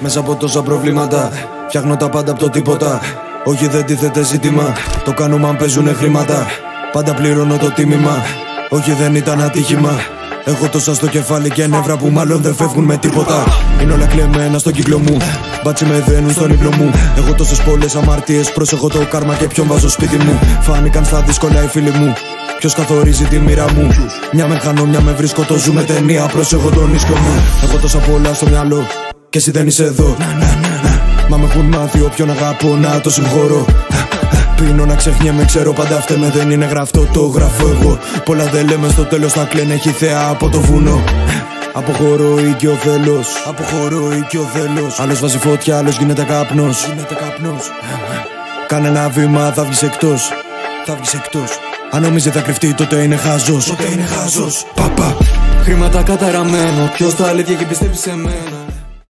Μέσα από τόσα προβλήματα φτιάχνω τα πάντα από το τίποτα. Όχι, δεν τίθεται ζήτημα, το κάνουμε αν παίζουνε χρήματα. Πάντα πληρώνω το τίμημα, όχι δεν ήταν ατύχημα. Έχω τόσα στο κεφάλι και νεύρα που μάλλον δεν φεύγουν με τίποτα. Είναι όλα κλεμμένα στον κύκλο μου, μπάτσι με δένουν στον ύπνο μου. Έχω τόσες πολλές αμαρτίες, προσέχω το κάρμα και ποιον βάζω σπίτι μου. Φάνηκαν στα δύσκολα οι φίλοι μου, ποιος καθορίζει τη μοίρα μου. Μια με χάνω, μια με βρίσκω, το ζούμε ταινία, προσέχω τον ίσκο μου. Έχω τόσα πολλά στο μυαλό και εσύ δεν είσαι εδώ. Μα με έχουν μάθει όποιον αγαπώ να το συγχωρώ. Πίνω να ξεχνιέμαι, ξέρω πάντα φταίμε, δεν είναι γραφτό, το γράφω εγώ. Πολλά δεν λέμε, στο τέλος θα κλαίνε, έχει θέα από το βουνό. Αποχωρώ ή και ο θέλος, αποχωρώ ή και ο θέλος. Άλλος βάζει φωτιά, άλλος γίνεται καπνός. Κάνε ένα βήμα, θα βγεις εκτός, θα βγεις εκτός. Αν νομίζει θα κρυφτεί, τότε είναι χαζός, τότε είναι χαζός. Παπα. Χρήματα καταραμένο, ποιος το αλήθεια και πιστεύει σε μένα.